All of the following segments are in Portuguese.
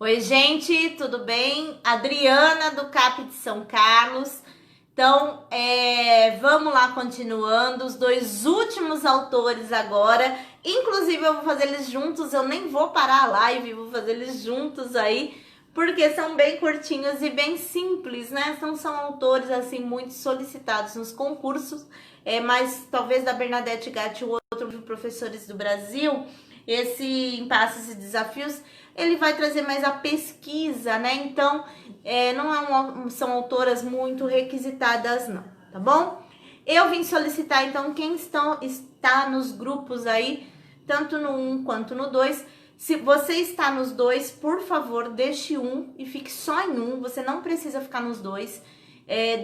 Oi, gente, tudo bem? Adriana do CAP de São Carlos. Então, vamos lá continuando. Os dois últimos autores agora. Inclusive, eu vou fazer eles juntos. Eu nem vou parar a live, vou fazer eles juntos aí, porque são bem curtinhos e bem simples, né? São autores, assim, muito solicitados nos concursos. Mas talvez da Bernadette Gatti, o outro livro Professores do Brasil, esse Impasses e Desafios, ele vai trazer mais a pesquisa, né? Então, não são autoras muito requisitadas, não, tá bom? Eu vim solicitar, então, quem está nos grupos aí, tanto no 1 quanto no 2. Se você está nos dois, por favor, deixe um e fique só em um. Você não precisa ficar nos dois.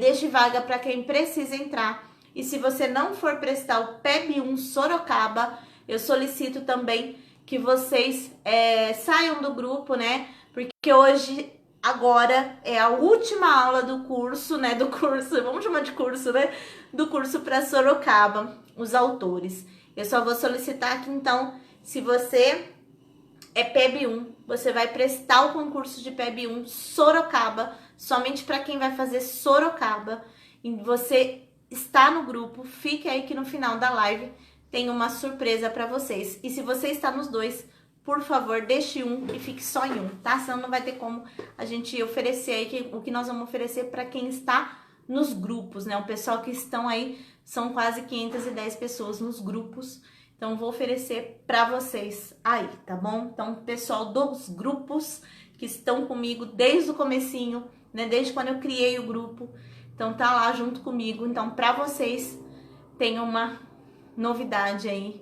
Deixe vaga para quem precisa entrar. E se você não for prestar o PEB 1 Sorocaba, eu solicito também que vocês saiam do grupo, né? Porque hoje, agora, é a última aula do curso, né? Vamos chamar de curso, né? Do curso para Sorocaba, os autores. Eu só vou solicitar aqui, então, se você é PEB 1, você vai prestar o concurso de PEB 1 Sorocaba, somente para quem vai fazer Sorocaba. E você está no grupo, fique aí que no final da live tem uma surpresa para vocês. E se você está nos dois, por favor, deixe um e fique só em um, tá? Senão não vai ter como a gente oferecer aí o que nós vamos oferecer para quem está nos grupos, né? O pessoal que estão aí, são quase 510 pessoas nos grupos. Então, vou oferecer para vocês aí, tá bom? Então, pessoal dos grupos que estão comigo desde o comecinho, né? Desde quando eu criei o grupo. Então, tá lá junto comigo. Então, para vocês, tem uma novidade aí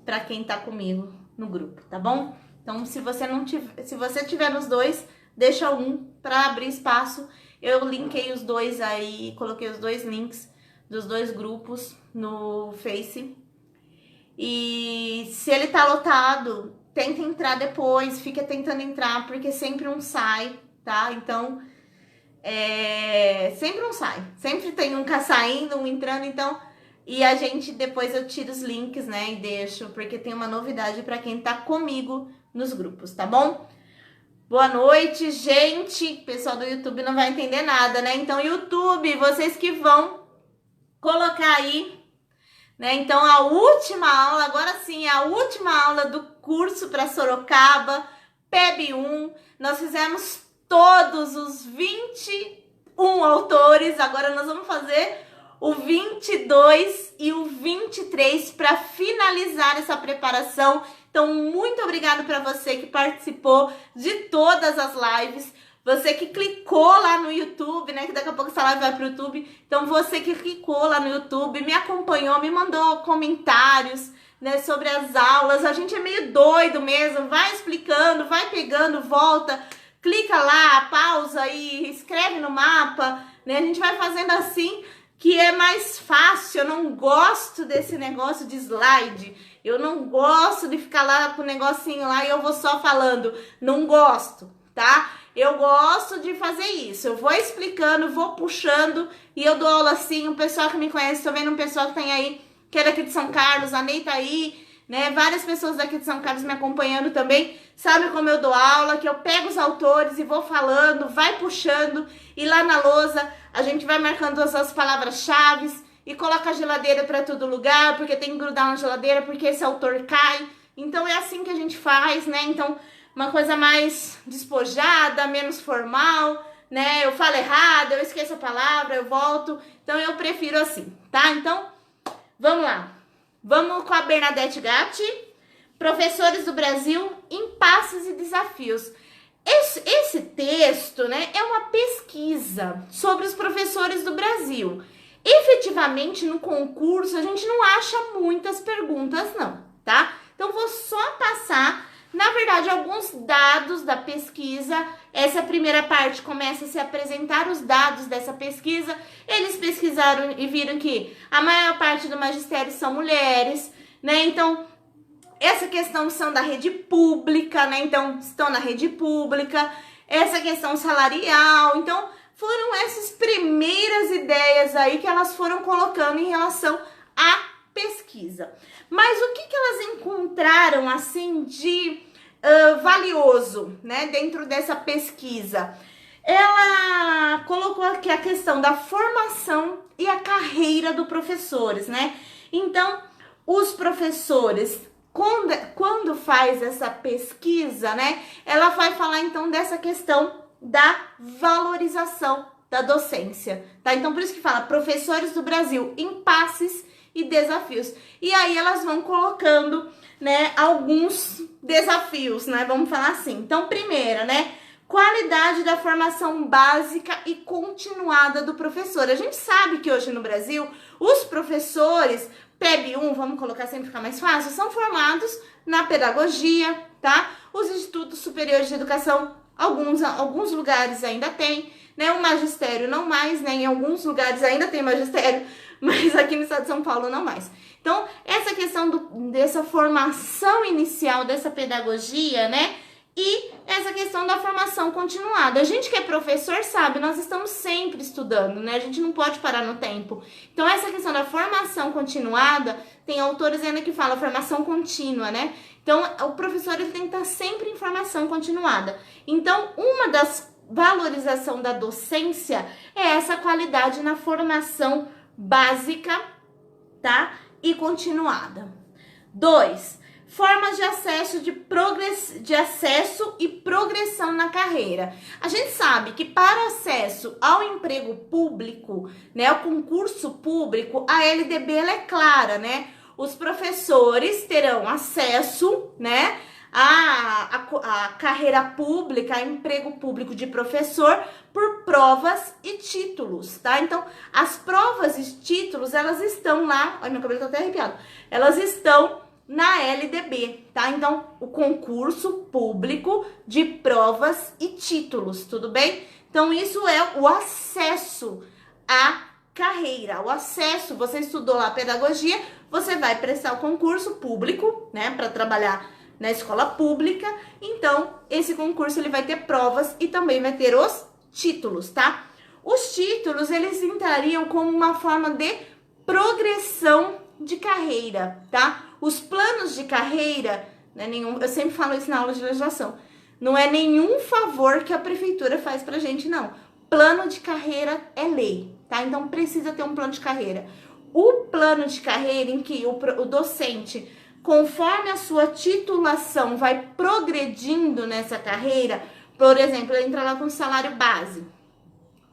para quem tá comigo no grupo, tá bom? Então, se você tiver nos dois, deixa um para abrir espaço. Eu linkei os dois aí, coloquei os dois links dos dois grupos no Face. E se ele tá lotado, tenta entrar depois, fica tentando entrar, porque sempre um sai, tá? Então, sempre um sai. Sempre tem um saindo, um entrando, então... E a gente, depois eu tiro os links, né, e deixo, porque tem uma novidade para quem tá comigo nos grupos, tá bom? Boa noite, gente. O pessoal do YouTube não vai entender nada, né? Então, YouTube, vocês que vão colocar aí, né? Então, a última aula, agora sim, a última aula do curso para Sorocaba, PEB 1. Nós fizemos todos os 21 autores, agora nós vamos fazer o 22 e o 23 para finalizar essa preparação. Então, muito obrigado para você que participou de todas as lives. Você que clicou lá no YouTube, né? Que daqui a pouco essa live vai pro YouTube. Então, você que clicou lá no YouTube, me acompanhou, me mandou comentários, né? Sobre as aulas. A gente é meio doido mesmo. Vai explicando, vai pegando, volta. Clica lá, pausa e escreve no mapa, né? A gente vai fazendo assim, que é mais fácil. Eu não gosto desse negócio de slide. Eu não gosto de ficar lá com o negocinho lá e eu vou só falando. Não gosto, tá? Eu gosto de fazer isso. Eu vou explicando, vou puxando e eu dou aula assim. O pessoal que me conhece, tô vendo um pessoal que tem aí, que é daqui de São Carlos, a Ney tá aí, né? Várias pessoas daqui de São Carlos me acompanhando também. Sabe como eu dou aula? Que eu pego os autores e vou falando, vai puxando. E lá na lousa a gente vai marcando as palavras-chave e coloca a geladeira para todo lugar, porque tem que grudar na geladeira, porque esse autor cai. Então é assim que a gente faz, né? Então, uma coisa mais despojada, menos formal, né? Eu falo errado, eu esqueço a palavra, eu volto. Então, eu prefiro assim, tá? Então, vamos lá. Vamos com a Bernadette Gatti. Professores do Brasil, Impasses e Desafios. Esse texto, né, é uma pesquisa sobre os professores do Brasil. Efetivamente, no concurso, a gente não acha muitas perguntas, não, tá? Então, vou só passar, na verdade, alguns dados da pesquisa. Essa primeira parte começa a se apresentar os dados dessa pesquisa. Eles pesquisaram e viram que a maior parte do magistério são mulheres, né? Então, essa questão são da rede pública, né? Então, estão na rede pública. Essa questão salarial. Então, foram essas primeiras ideias aí que elas foram colocando em relação à pesquisa. Mas o que elas encontraram, assim, de valioso, né, dentro dessa pesquisa? Ela colocou aqui a questão da formação e a carreira dos professores, né? Então, os professores, quando faz essa pesquisa, né, ela vai falar então dessa questão da valorização da docência, tá? Então, por isso que fala professores do Brasil, impasses e desafios. E aí elas vão colocando, né, alguns desafios, né? Vamos falar assim. Então, primeira, né, qualidade da formação básica e continuada do professor. A gente sabe que hoje no Brasil, os professores PEB1, vamos colocar sempre ficar mais fácil, são formados na pedagogia, tá? Os institutos superiores de educação, alguns lugares ainda tem, né? O magistério não mais, né? Em alguns lugares ainda tem magistério, mas aqui no estado de São Paulo não mais. Então, essa questão dessa formação inicial, dessa pedagogia, né? E essa questão da formação continuada. A gente que é professor sabe, nós estamos sempre estudando, né? A gente não pode parar no tempo. Então, essa questão da formação continuada, tem autores ainda que falam formação contínua, né? Então, o professor ele tem que estar sempre em formação continuada. Então, uma das valorização da docência é essa qualidade na formação básica, tá? E continuada. 2. Formas de acesso, de acesso e progressão na carreira. A gente sabe que para acesso ao emprego público, né, ao concurso público, a LDB ela é clara, né? Os professores terão acesso, né, a carreira pública, a emprego público de professor por provas e títulos, tá? Então, as provas e títulos, elas estão lá, ai, meu cabelo tá até arrepiado, elas estão na LDB, tá? Então, o concurso público de provas e títulos, tudo bem? Então, isso é o acesso à carreira, o acesso, você estudou lá pedagogia, você vai prestar o concurso público, né, para trabalhar na escola pública, então, esse concurso ele vai ter provas e também vai ter os títulos, tá? Os títulos, eles entrariam como uma forma de progressão de carreira, tá? Os planos de carreira, né, eu sempre falo isso na aula de legislação, não é nenhum favor que a prefeitura faz pra gente, não. Plano de carreira é lei, tá? Então, precisa ter um plano de carreira. O plano de carreira em que o docente, conforme a sua titulação vai progredindo nessa carreira, por exemplo, ele entra lá com salário base,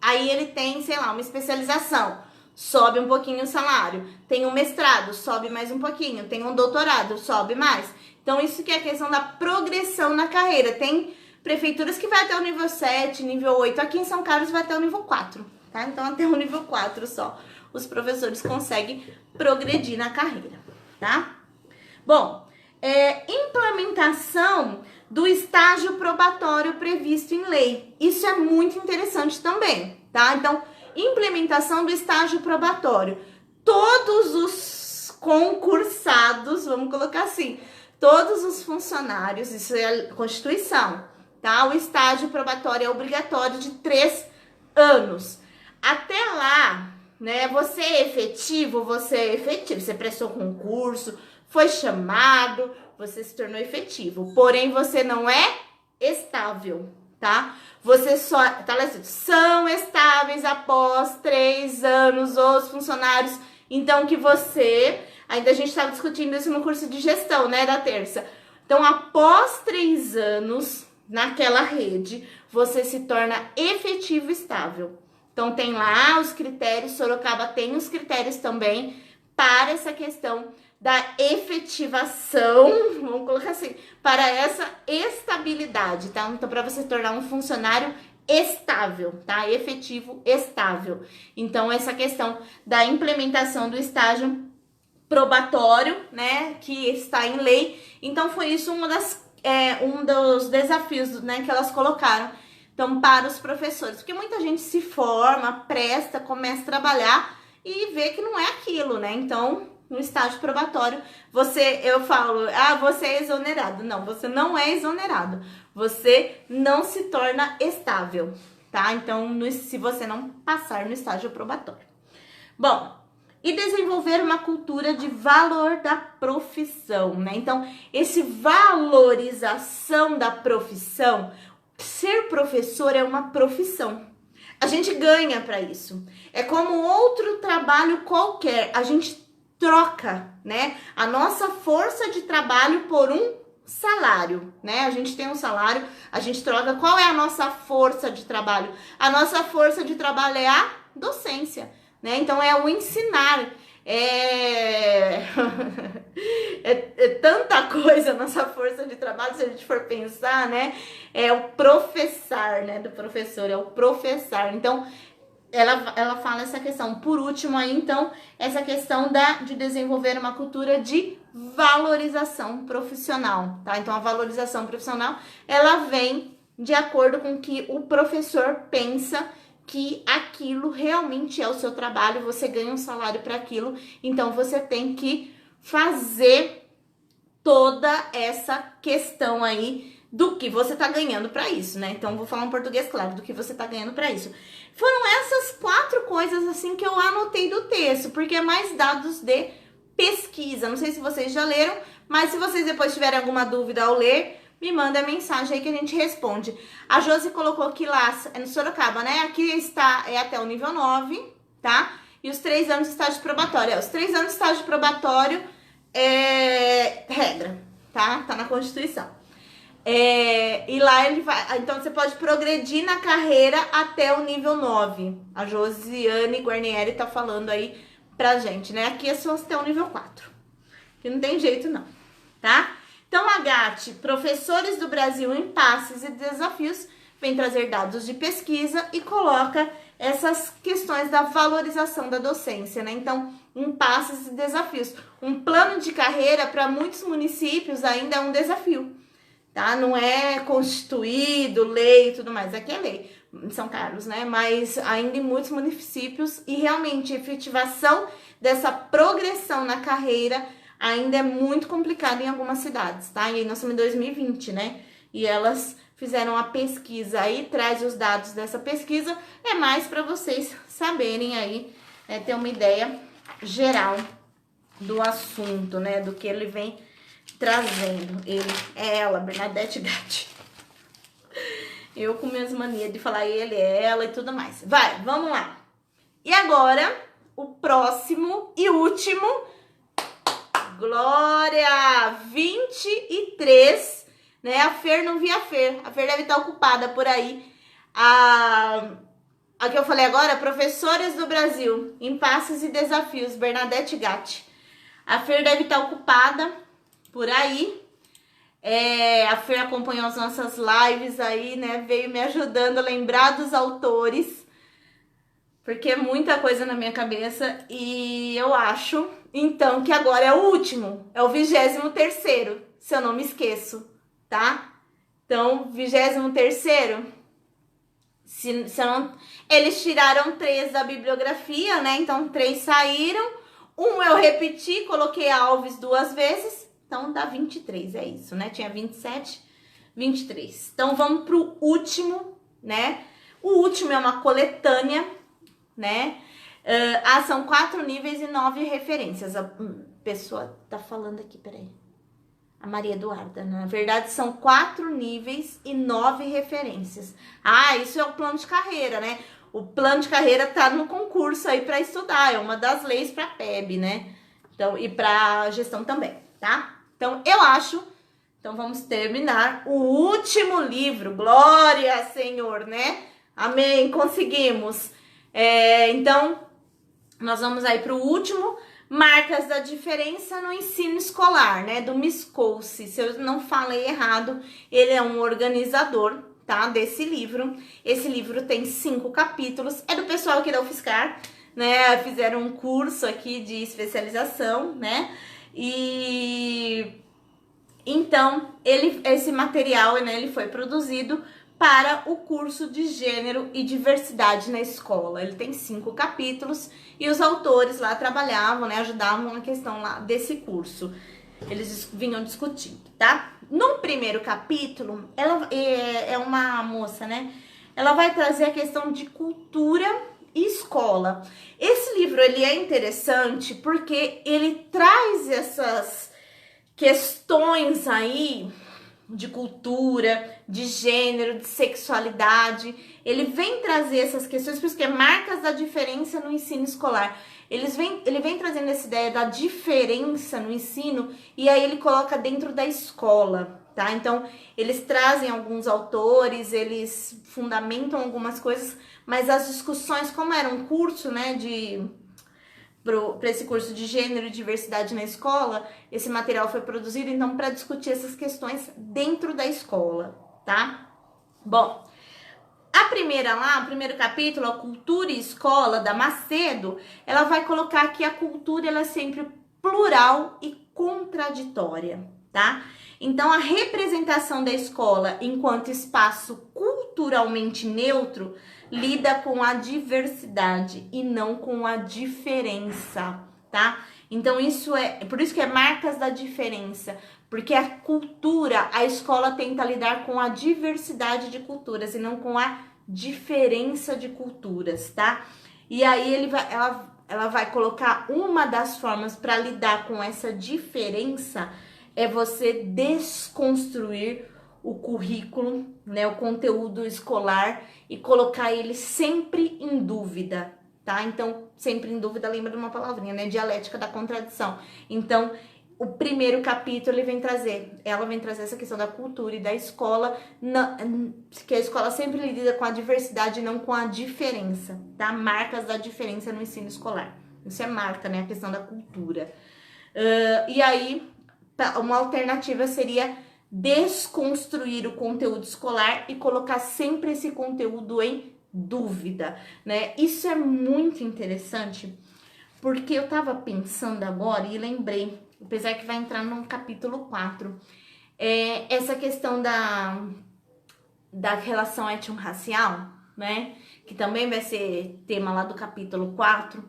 aí ele tem, sei lá, uma especialização, sobe um pouquinho o salário, tem um mestrado, sobe mais um pouquinho, tem um doutorado, sobe mais. Então, isso que é a questão da progressão na carreira. Tem prefeituras que vai até o nível 7, nível 8, aqui em São Carlos vai até o nível 4, tá? Então, até o nível 4 só, os professores conseguem progredir na carreira, tá? Bom, implementação do estágio probatório previsto em lei. Isso é muito interessante também, tá? Então, implementação do estágio probatório. Todos os concursados, vamos colocar assim, todos os funcionários, isso é a Constituição, tá? O estágio probatório é obrigatório de 3 anos. Até lá, né, você é efetivo, você prestou concurso, foi chamado, você se tornou efetivo, porém você não é estável, tá? Você só, tá lá escrito, são estáveis após 3 anos os funcionários, então que você, ainda a gente estava discutindo isso no curso de gestão, né, da terça. Então, após 3 anos naquela rede, você se torna efetivo e estável. Então, tem lá os critérios, Sorocaba tem os critérios também para essa questão da efetivação, vamos colocar assim, para essa estabilidade, tá? Então, para você tornar um funcionário estável, tá? Efetivo, estável. Então, essa questão da implementação do estágio probatório, né, que está em lei. Então, foi isso um dos desafios, né, que elas colocaram, então, para os professores. Porque muita gente se forma, presta, começa a trabalhar e vê que não é aquilo, né? Então, no estágio probatório, eu falo, você é exonerado. Não, você não é exonerado. Você não se torna estável, tá? Então, se você não passar no estágio probatório. Bom, e desenvolver uma cultura de valor da profissão, né? Então, esse valorização da profissão, ser professor é uma profissão. A gente ganha para isso. É como outro trabalho qualquer. A gente troca, né? A nossa força de trabalho por um salário, né? A gente tem um salário, a gente troca. Qual é a nossa força de trabalho? A nossa força de trabalho é a docência, né? Então é o ensinar. É tanta coisa a nossa força de trabalho, se a gente for pensar, né? É o professar, né? Do professor, é o professar. Então, ela fala essa questão. Por último aí, então, essa questão de desenvolver uma cultura de valorização profissional, tá? Então, a valorização profissional, ela vem de acordo com que o professor pensa que aquilo realmente é o seu trabalho, você ganha um salário para aquilo, então você tem que fazer toda essa questão aí do que você tá ganhando para isso, né? Então, vou falar um português claro, do que você tá ganhando para isso. Foram essas 4 coisas, assim, que eu anotei do texto, porque é mais dados de pesquisa. Não sei se vocês já leram, mas se vocês depois tiverem alguma dúvida ao ler, me manda mensagem aí que a gente responde. A Josi colocou que lá, é no Sorocaba, né? Aqui é até o nível 9, tá? E os 3 anos de estágio probatório. Os 3 anos de estágio probatório é regra, tá? Tá na Constituição. E lá ele vai. Então você pode progredir na carreira até o nível 9. A Josiane Guarnieri tá falando aí pra gente, né? Aqui é só até o nível 4. Que não tem jeito, não, tá? Então, a GAT, Professores do Brasil, Impasses e Desafios, vem trazer dados de pesquisa e coloca essas questões da valorização da docência, né? Então, impasses e desafios. Um plano de carreira para muitos municípios ainda é um desafio, tá? Não é constituído, lei e tudo mais. Aqui é lei, em São Carlos, né? Mas ainda em muitos municípios e realmente a efetivação dessa progressão na carreira ainda é muito complicado em algumas cidades, tá? E aí nós estamos em 2020, né? E elas fizeram a pesquisa aí, traz os dados dessa pesquisa, é mais para vocês saberem aí, ter uma ideia geral do assunto, né? Do que ele vem trazendo. Ela, Bernadette Gatti. Eu com minhas manias de falar ele, ela e tudo mais. Vai, vamos lá. E agora, o próximo e último... Glória! 23, né? A Fer não vi a Fer. A Fer deve estar ocupada por aí. A que eu falei agora, Professores do Brasil, Impasses e Desafios, Bernadette Gatti. A Fer deve estar ocupada por aí. A Fer acompanhou as nossas lives aí, né? Veio me ajudando a lembrar dos autores. Porque é muita coisa na minha cabeça e eu acho, então, que agora é o último, é o 23º, se eu não me esqueço, tá? Então, 23º, se eu não... Eles tiraram 3 da bibliografia, né? Então, 3 saíram, um eu repeti, coloquei Alves 2 vezes, então dá 23, é isso, né? Tinha 27, 23. Então, vamos pro último, né? O último é uma coletânea, né? São 4 níveis e 9 referências. A pessoa tá falando aqui, peraí. A Maria Eduarda, na verdade são 4 níveis e 9 referências. Isso é o plano de carreira, né? O plano de carreira tá no concurso aí para estudar, é uma das leis para PEB, né? Então, e para gestão também, tá? Então, eu acho, então vamos terminar o último livro. Glória, Senhor, né? Amém, conseguimos. Então, nós vamos aí para o último, Marcas da Diferença no Ensino Escolar, né, do Miskolci. Se eu não falei errado, ele é um organizador, tá, desse livro. Esse livro tem 5 capítulos, é do pessoal aqui da UFSCar, né, fizeram um curso aqui de especialização, né, e então, esse material, né, ele foi produzido para o curso de Gênero e Diversidade na Escola. Ele tem 5 capítulos e os autores lá trabalhavam, né, ajudavam na questão lá desse curso. Eles vinham discutindo, tá? No primeiro capítulo, ela é uma moça, né? Ela vai trazer a questão de cultura Escola. Esse livro ele é interessante porque ele traz essas questões aí de cultura, de gênero, de sexualidade. Ele vem trazer essas questões, por isso que é marcas da diferença no ensino escolar. Ele vem trazendo essa ideia da diferença no ensino e aí ele coloca dentro da escola, tá? Então, eles trazem alguns autores, eles fundamentam algumas coisas, mas as discussões, como era um curso, né, para esse curso de gênero e diversidade na escola, esse material foi produzido, então, para discutir essas questões dentro da escola, tá? Bom, o primeiro capítulo, a cultura e escola, da Macedo, ela vai colocar que a cultura ela é sempre plural e contraditória, tá? Então, a representação da escola enquanto espaço culturalmente neutro lida com a diversidade e não com a diferença, tá? Então, por isso que é marcas da diferença, porque a cultura, a escola tenta lidar com a diversidade de culturas e não com a diferença de culturas, tá? E aí ela vai colocar uma das formas para lidar com essa diferença é você desconstruir o currículo, né, o conteúdo escolar e colocar ele sempre em dúvida, tá? Então, sempre em dúvida, lembra de uma palavrinha, né? Dialética da contradição. Então, o primeiro capítulo ela vem trazer essa questão da cultura e da escola, que a escola sempre lida com a diversidade e não com a diferença, tá? Marcas da diferença no ensino escolar. Isso é marca, né? A questão da cultura. E aí, uma alternativa seria desconstruir o conteúdo escolar e colocar sempre esse conteúdo em dúvida, né? Isso é muito interessante, porque eu tava pensando agora e lembrei, apesar que vai entrar no capítulo 4, essa questão da relação étnico-racial, né? Que também vai ser tema lá do capítulo 4.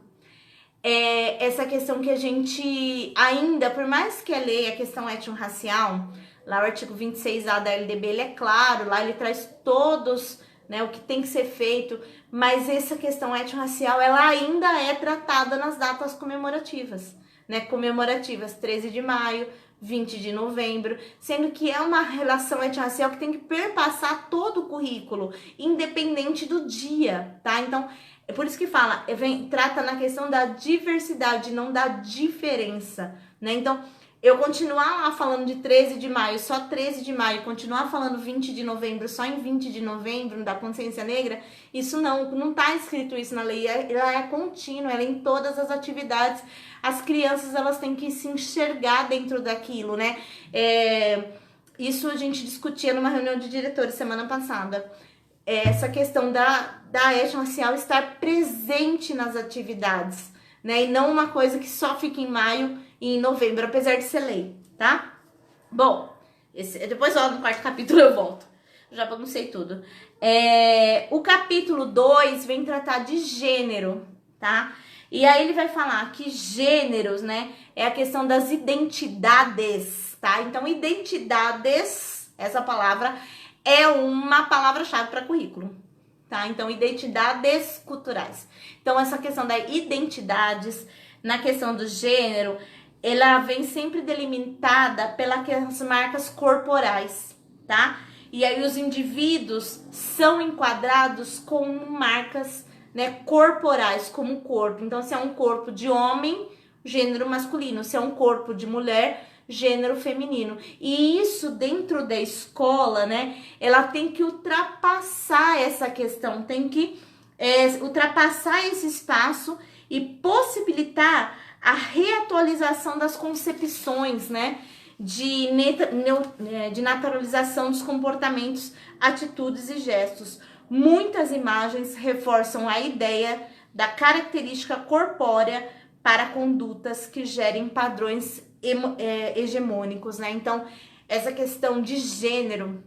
Essa questão que a gente ainda, por mais que a lei, a questão étnico-racial, lá o artigo 26A da LDB, ele é claro, lá ele traz todos, né, o que tem que ser feito, mas essa questão étnico-racial, ela ainda é tratada nas datas comemorativas, né, comemorativas 13 de maio, 20 de novembro, sendo que é uma relação étnico-racial que tem que perpassar todo o currículo, independente do dia, tá? Então, é por isso que fala, trata na questão da diversidade, não da diferença, né? Então, eu continuar lá falando de 13 de maio, só 13 de maio, continuar falando 20 de novembro, só em 20 de novembro, da consciência negra, isso não tá escrito isso na lei, ela é contínua, ela é em todas as atividades. As crianças, elas têm que se enxergar dentro daquilo, né? Isso a gente discutia numa reunião de diretores semana passada. Essa questão da étnico-racial estar presente nas atividades, né? E não uma coisa que só fica em maio e em novembro, apesar de ser lei, tá? Bom, depois no quarto capítulo eu volto. Já baguncei tudo. O capítulo 2 vem tratar de gênero, tá? E aí ele vai falar que gêneros, né, é a questão das identidades, tá? Então, identidades, essa palavra é uma palavra-chave para currículo, tá? Então, identidades culturais. Então, essa questão das identidades, na questão do gênero, ela vem sempre delimitada pelas marcas corporais, tá? E aí os indivíduos são enquadrados com marcas, né, corporais, como corpo. Então, se é um corpo de homem, gênero masculino. Se é um corpo de mulher, gênero feminino. E isso dentro da escola, né, ela tem que ultrapassar essa questão, tem que ultrapassar esse espaço e possibilitar a reatualização das concepções, né, de naturalização dos comportamentos, atitudes e gestos. Muitas imagens reforçam a ideia da característica corpórea para condutas que gerem padrões hegemônicos, né? Então, essa questão de gênero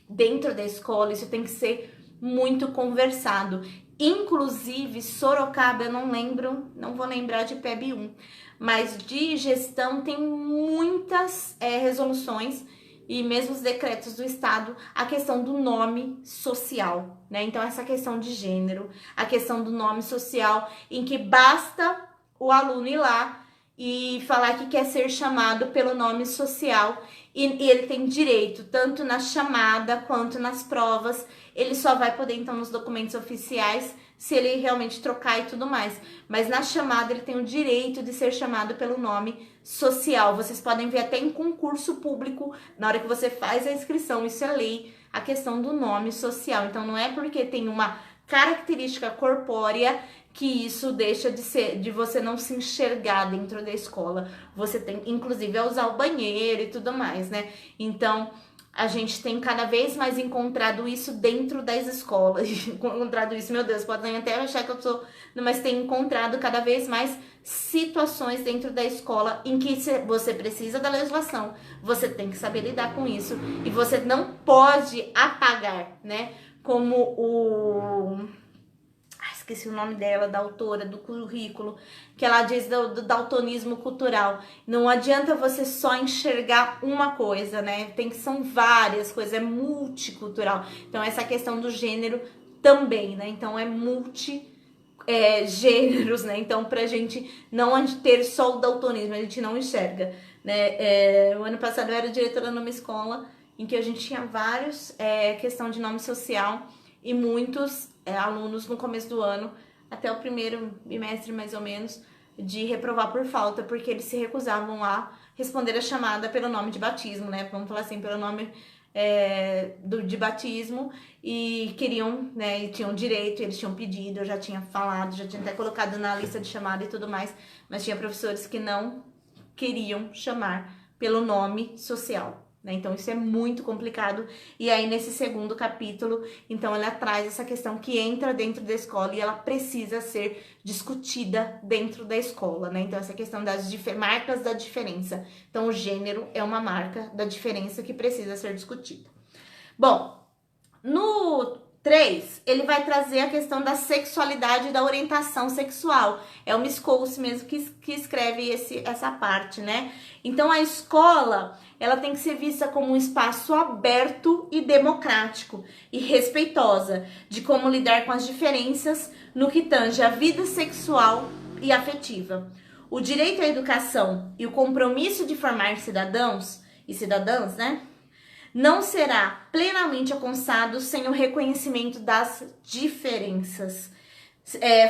dentro da escola, isso tem que ser muito conversado. Inclusive, Sorocaba, eu não vou lembrar de PEB 1, mas de gestão tem muitas resoluções e mesmo os decretos do Estado, a questão do nome social, né? Então, essa questão de gênero, a questão do nome social, em que basta o aluno ir lá e falar que quer ser chamado pelo nome social e ele tem direito, tanto na chamada quanto nas provas. Ele só vai poder, então, nos documentos oficiais, se ele realmente trocar e tudo mais. Mas na chamada ele tem o direito de ser chamado pelo nome social. Vocês podem ver até em concurso público, na hora que você faz a inscrição, isso é lei, a questão do nome social. Então não é porque tem uma característica corpórea que isso deixa de ser, de você não se enxergar dentro da escola. Você tem, inclusive, a usar o banheiro e tudo mais, né? Então, a gente tem cada vez mais encontrado isso dentro das escolas. Encontrado isso, meu Deus, podem até achar que eu sou... Mas tem encontrado cada vez mais situações dentro da escola em que você precisa da legislação, você tem que saber lidar com isso e você não pode apagar, né? Como o... esqueci o nome dela, da autora do currículo, que ela diz do daltonismo cultural. Não adianta você só enxergar uma coisa, né? São várias coisas, é multicultural. Então, essa questão do gênero também, né? Então, é gêneros, né? Então, pra gente não ter só o daltonismo, a gente não enxerga, né? O ano passado eu era diretora numa escola em que a gente tinha vários questão de nome social e muitos alunos no começo do ano, até o primeiro bimestre mais ou menos, de reprovar por falta, porque eles se recusavam a responder a chamada pelo nome de batismo, né? Vamos falar assim, pelo nome de batismo, e queriam, né? E tinham direito, eles tinham pedido, eu já tinha falado, já tinha até colocado na lista de chamada e tudo mais, mas tinha professores que não queriam chamar pelo nome social. Então, isso é muito complicado. E aí, nesse segundo capítulo, então, ela traz essa questão que entra dentro da escola e ela precisa ser discutida dentro da escola, né? Então, essa questão das marcas da diferença. Então, o gênero é uma marca da diferença que precisa ser discutida. Bom, no 3, ele vai trazer a questão da sexualidade e da orientação sexual. É o Miss Coase mesmo que escreve essa parte, né? Então, a escola, ela tem que ser vista como um espaço aberto e democrático e respeitosa de como lidar com as diferenças no que tange a vida sexual e afetiva. O direito à educação e o compromisso de formar cidadãos e cidadãs, né? Não será plenamente alcançado sem o reconhecimento das diferenças,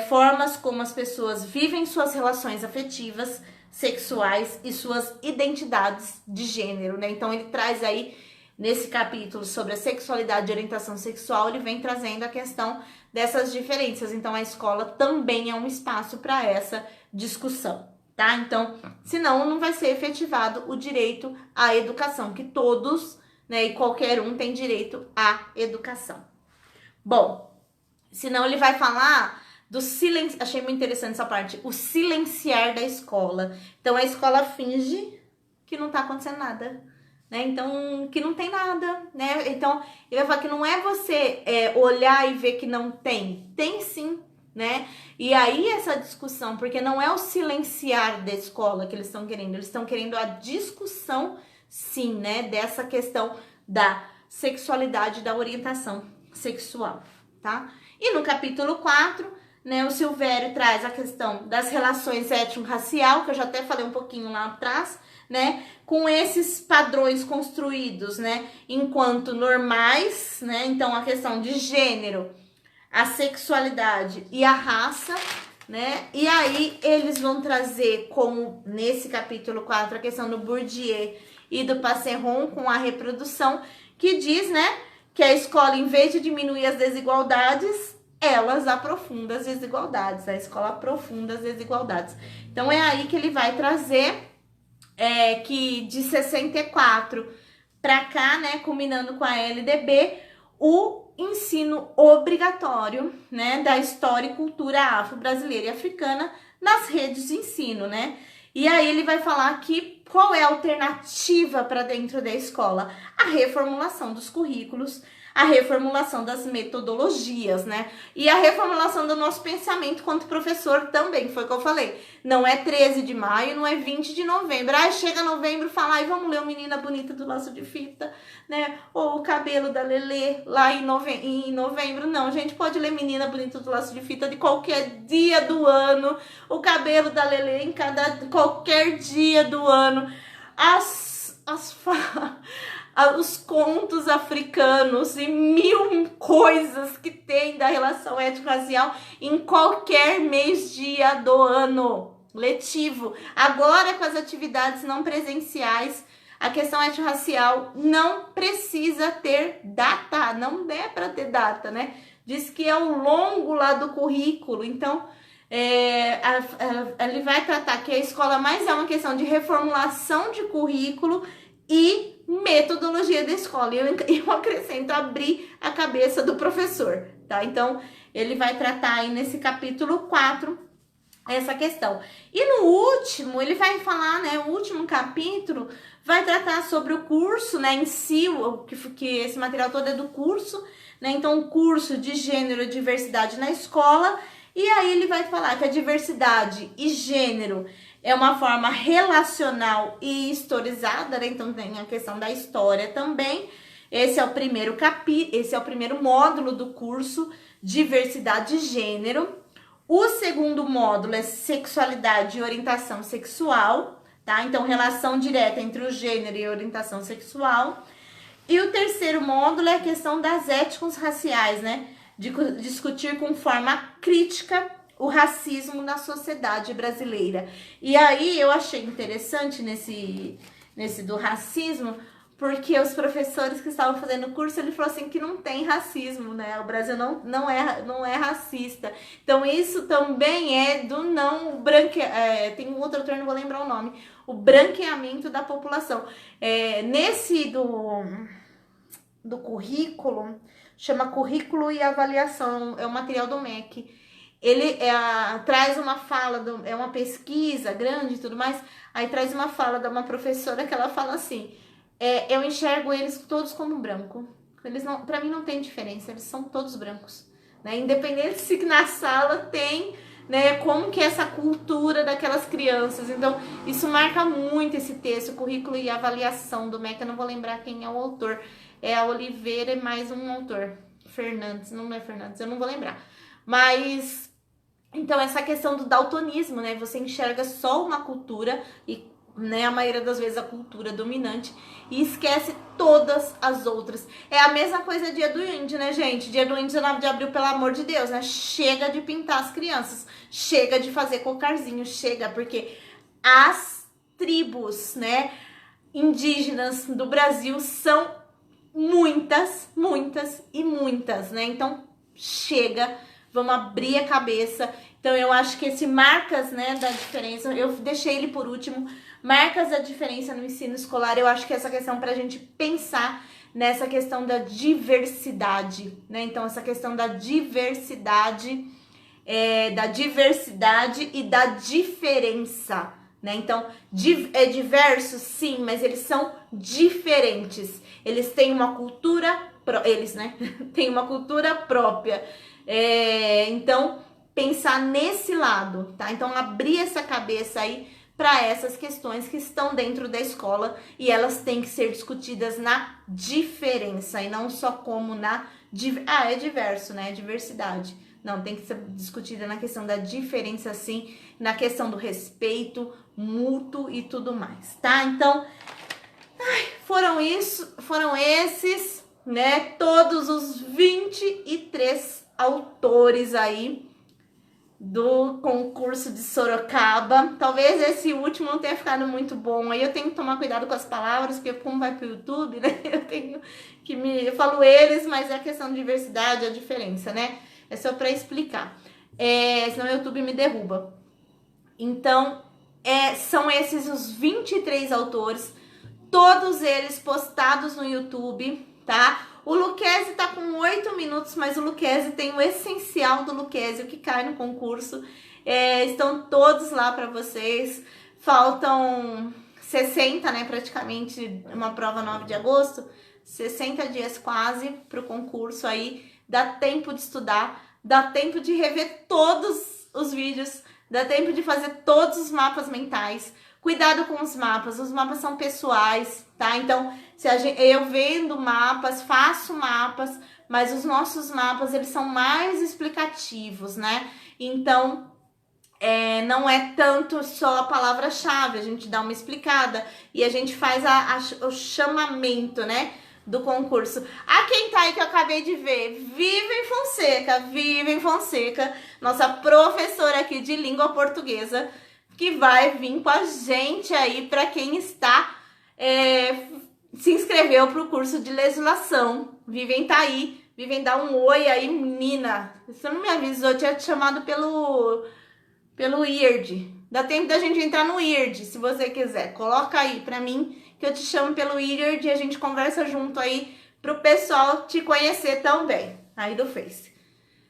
formas como as pessoas vivem suas relações afetivas, sexuais e suas identidades de gênero, né? Então, ele traz aí, nesse capítulo sobre a sexualidade e orientação sexual, ele vem trazendo a questão dessas diferenças. Então, a escola também é um espaço para essa discussão, tá? Então, senão não vai ser efetivado o direito à educação, que todos, né, e qualquer um tem direito à educação. Bom, senão ele vai falar do silêncio, achei muito interessante essa parte, o silenciar da escola. Então, a escola finge que não tá acontecendo nada, né? Então, que não tem nada, né? Então, ele vai falar que não é você olhar e ver que não tem. Tem sim, né? E aí, essa discussão, porque não é o silenciar da escola que eles estão querendo a discussão, sim, né? Dessa questão da sexualidade, da orientação sexual, tá? E no capítulo 4, né, o Silvério traz a questão das relações étnico-racial, que eu já até falei um pouquinho lá atrás, né, com esses padrões construídos, né, enquanto normais, né, então a questão de gênero, a sexualidade e a raça, né, e aí eles vão trazer, como nesse capítulo 4, a questão do Bourdieu e do Passeron com a reprodução, que diz, né, que a escola, em vez de diminuir as desigualdades, elas aprofundam as desigualdades. A escola aprofunda as desigualdades. Então, é aí que ele vai trazer que de 64 para cá, né, culminando com a LDB, o ensino obrigatório, né, da história e cultura afro-brasileira e africana nas redes de ensino, né? E aí ele vai falar que qual é a alternativa para dentro da escola? A reformulação dos currículos, a reformulação das metodologias, né? E a reformulação do nosso pensamento quanto professor também, foi o que eu falei. Não é 13 de maio, não é 20 de novembro. Aí chega novembro e fala, ai, vamos ler o Menina Bonita do Laço de Fita, né? Ou o cabelo da Lelê lá em novembro. Não, a gente pode ler Menina Bonita do Laço de Fita de qualquer dia do ano. O cabelo da Lelê em qualquer dia do ano. Os contos africanos e mil coisas que tem da relação étnico-racial em qualquer mês-dia do ano letivo. Agora, com as atividades não presenciais, a questão étnico-racial não precisa ter data, não é para ter data, né? Diz que é ao longo lá do currículo, então ele vai tratar que a escola mais é uma questão de reformulação de currículo e metodologia da escola. E eu acrescento abrir a cabeça do professor, tá? Então, ele vai tratar aí nesse capítulo 4 essa questão. E no último, ele vai falar, né? O último capítulo vai tratar sobre o curso, né? Em si, que esse material todo é do curso, né? Então, o curso de gênero e diversidade na escola. E aí ele vai falar que a diversidade e gênero é uma forma relacional e historizada, né? Então tem a questão da história também. Esse é o primeiro esse é o primeiro módulo do curso Diversidade e Gênero. O segundo módulo é Sexualidade e Orientação Sexual, tá? Então relação direta entre o gênero e a orientação sexual. E o terceiro módulo é a questão das éticas raciais, né? De discutir com forma crítica o racismo na sociedade brasileira. E aí eu achei interessante nesse do racismo, porque os professores que estavam fazendo o curso, ele falou assim que não tem racismo, né? O Brasil não é racista. Então isso também é do não tem um outro termo, não vou lembrar o nome, o branqueamento da população. Nesse do currículo, chama Currículo e Avaliação, é o material do MEC. Ele traz uma fala, é uma pesquisa grande e tudo mais, aí traz uma fala de uma professora que ela fala assim, eu enxergo eles todos como branco. Eles não, para mim não tem diferença, eles são todos brancos, né? Independente se na sala tem, né, como que é essa cultura daquelas crianças. Então, isso marca muito esse texto, Currículo e Avaliação do MEC. Eu não vou lembrar quem é o autor. É a Oliveira e mais um autor. Fernandes, não é Fernandes, eu não vou lembrar. Mas, então, essa questão do daltonismo, né? Você enxerga só uma cultura e, né, a maioria das vezes a cultura dominante e esquece todas as outras. É a mesma coisa dia do índio, né, gente? Dia do índio, 19 de abril, pelo amor de Deus, né? Chega de pintar as crianças, chega de fazer cocarzinho, chega, porque as tribos, né, indígenas do Brasil são muitas, né? Então, chega, vamos abrir a cabeça. Então, eu acho que esse marcas, né, da diferença, eu deixei ele por último, marcas da diferença no ensino escolar. Eu acho que essa questão pra gente pensar nessa questão da diversidade, né? Então, essa questão da diversidade, e da diferença, né? Então, é diverso, sim, mas eles são diferentes. Eles têm uma cultura, têm uma cultura própria. Então, pensar nesse lado, tá? Então, abrir essa cabeça aí para essas questões que estão dentro da escola e elas têm que ser discutidas na diferença e não só como é diverso, né? Diversidade. Não, tem que ser discutida na questão da diferença, sim, na questão do respeito mútuo e tudo mais, tá? Então, foram esses, né? Todos os 23 autores aí do concurso de Sorocaba. Talvez esse último não tenha ficado muito bom. Aí eu tenho que tomar cuidado com as palavras, porque como vai pro YouTube, né? Eu falo eles, mas é a questão de diversidade, a diferença, né? É só para explicar. Senão o YouTube me derruba. Então, são esses os 23 autores, todos eles postados no YouTube, tá? O Lucchesi tá com 8 minutos, mas o Lucchesi tem o essencial do Lucchesi, o que cai no concurso. Estão todos lá para vocês. Faltam 60, né? Praticamente uma prova 9 de agosto. 60 dias quase para o concurso aí, dá tempo de estudar, dá tempo de rever todos os vídeos, dá tempo de fazer todos os mapas mentais. Cuidado com os mapas são pessoais, tá? Então, se eu vendo mapas, faço mapas, mas os nossos mapas, eles são mais explicativos, né? Então, não é tanto só a palavra-chave, a gente dá uma explicada e a gente faz o chamamento, né, do concurso. Quem tá aí que eu acabei de ver, Vivian Fonseca, nossa professora aqui de língua portuguesa, que vai vir com a gente aí para quem está se inscreveu para o curso de legislação. Vivian tá aí, Vivian, dá um oi aí, menina. Você não me avisou, eu tinha te chamado pelo IRD. Dá tempo da gente entrar no IRD, se você quiser. Coloca aí pra mim, que eu te chamo pelo IRD e a gente conversa junto aí pro pessoal te conhecer também. Aí do Face,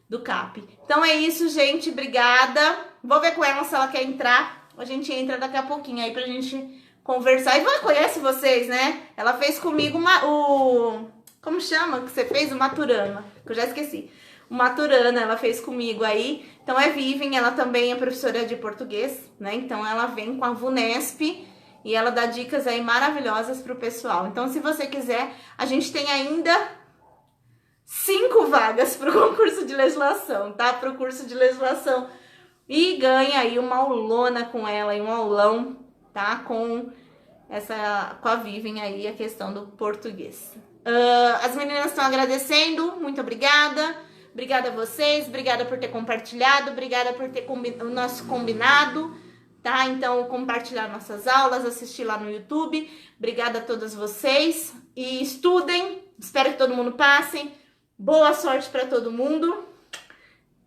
do CAP. Então é isso, gente. Obrigada. Vou ver com ela se ela quer entrar. A gente entra daqui a pouquinho aí pra gente conversar. E conhece vocês, né? Ela fez comigo como chama que você fez? O Maturana, que eu já esqueci. O Maturana, ela fez comigo aí. Então é Vivian, ela também é professora de português, né? Então ela vem com a VUNESP e ela dá dicas aí maravilhosas pro pessoal. Então se você quiser, a gente tem ainda 5 vagas pro concurso de legislação, tá? Pro curso de legislação. E ganha aí uma aulona com ela, um aulão, tá? Com a Vivian aí, a questão do português. As meninas estão agradecendo, muito obrigada. Obrigada a vocês, obrigada por ter compartilhado, obrigada por ter o nosso combinado, tá? Então, compartilhar nossas aulas, assistir lá no YouTube. Obrigada a todos vocês. E estudem, espero que todo mundo passe. Boa sorte para todo mundo.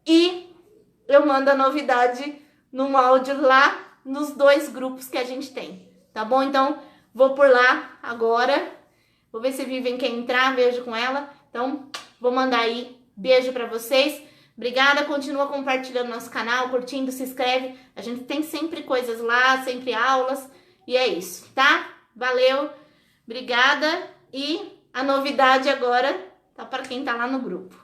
E eu mando a novidade no áudio lá nos 2 grupos que a gente tem, tá bom? Então, vou por lá agora. Vou ver se a Vivian quer entrar, beijo com ela. Então, vou mandar aí. Beijo pra vocês. Obrigada, continua compartilhando nosso canal, curtindo, se inscreve. A gente tem sempre coisas lá, sempre aulas. E é isso, tá? Valeu, obrigada. E a novidade agora tá para quem tá lá no grupo.